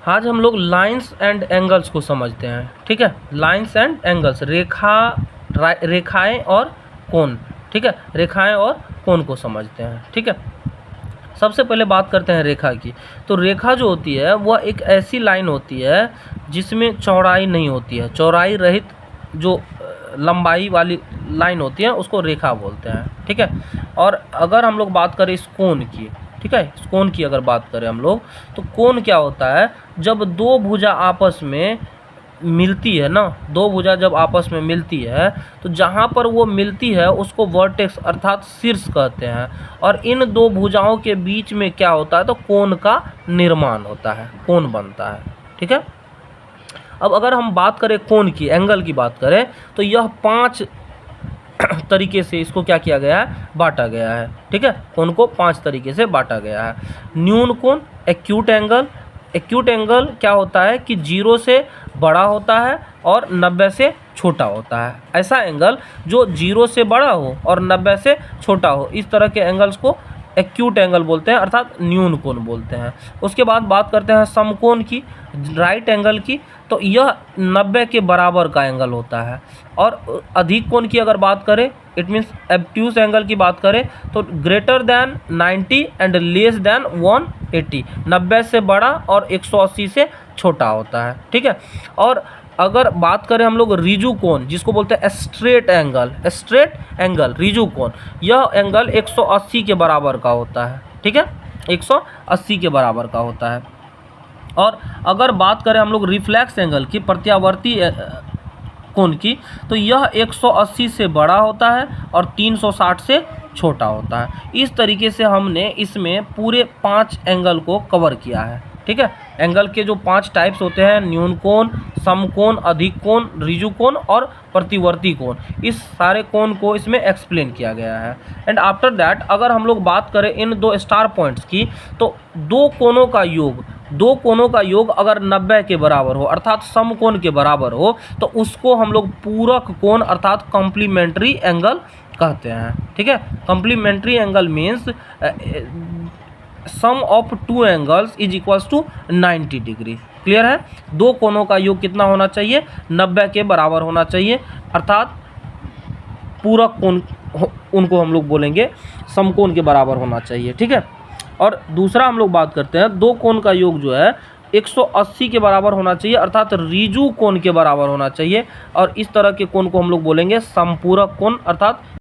आज हम लोग लाइंस एंड एंगल्स को समझते हैं। ठीक है, लाइंस एंड एंगल्स, रेखाएं और कोण। ठीक है, रेखाएं और कोण को समझते हैं। ठीक है, सबसे पहले बात करते हैं रेखा की। तो रेखा जो होती है वह एक ऐसी लाइन होती है जिसमें चौड़ाई नहीं होती है। चौड़ाई रहित जो लंबाई वाली लाइन होती है उसको रेखा बोलते हैं। ठीक है, और अगर हम लोग बात करें इस कोण की, ठीक है, इस कोण की अगर बात करें हम लोग, तो कोण क्या होता है? जब दो भुजा आपस में मिलती है ना, दो भुजा जब आपस में मिलती है तो जहाँ पर वो मिलती है उसको वर्टेक्स अर्थात शीर्ष कहते हैं। और इन दो भुजाओं के बीच में क्या होता है? तो कोण का निर्माण होता है, कोण बनता है। ठीक है, अब अगर हम बात करें कोण की, एंगल की बात करें, तो यह 5 तरीके से इसको क्या किया गया है? बांटा गया है। ठीक है, कोण को 5 तरीके से बांटा गया है। न्यून कोण, एक्यूट एंगल। एक्यूट एंगल क्या होता है कि 0 से बड़ा होता है और 90 से छोटा होता है। ऐसा एंगल जो 0 से बड़ा हो और 90 से छोटा हो, इस तरह के एंगल्स को एक्यूट एंगल बोलते हैं अर्थात न्यून कोण बोलते हैं। उसके बाद बात करते हैं समकोण की, राइट एंगल की। तो यह 90 के बराबर का एंगल होता है। और अधिक कोण की अगर बात करें, इट मीन्स एब्ट्यूस एंगल की बात करें, तो greater than 90 and less than 180, 90 से बड़ा और 180 से छोटा होता है। ठीक है, और अगर बात करें हम लोग रिजु कोण, जिसको बोलते हैं straight angle, straight angle Riju कोण, यह एंगल 180 के बराबर का होता है। ठीक है, 180 के बराबर का होता है। और अगर बात करें हम लोग रिफ्लेक्स एंगल की, प्रत्यावर्ती कोण की, तो यह 180 से बड़ा होता है और 360 से छोटा होता है। इस तरीके से हमने इसमें पूरे 5 एंगल को कवर किया है। ठीक है, एंगल के जो 5 टाइप्स होते हैं, न्यून कोण, समकोण, अधिक कोण, रिजु कोण और प्रतिवर्ती कोण, इस सारे कोण को इसमें एक्सप्लेन किया गया है। एंड आफ्टर दैट अगर हम लोग बात करें इन 2 स्टार पॉइंट्स की, तो दो कोणों का योग अगर 90 के बराबर हो अर्थात समकोण के बराबर हो, तो उसको हम लोग पूरक कोण अर्थात कॉम्प्लीमेंट्री एंगल कहते हैं। ठीक है, complementary angle means sum of 2 angles is equals to 90 degree. Clear है? दो कोणों का योग कितना होना चाहिए? 90 के बराबर होना चाहिए, अर्थात पूरक कोण उनको हम लोग बोलेंगे समकोण के बराबर होना चाहिए। ठीक है, और दूसरा हम लोग बात करते हैं, दो कोण का योग जो है 180 के बराबर होना चाहिए अर्थात रिजु कोण के बराबर होना चाहिए। और इस तरह के कोण को हम लोग बोलेंगे समपूरक कोण अर्थात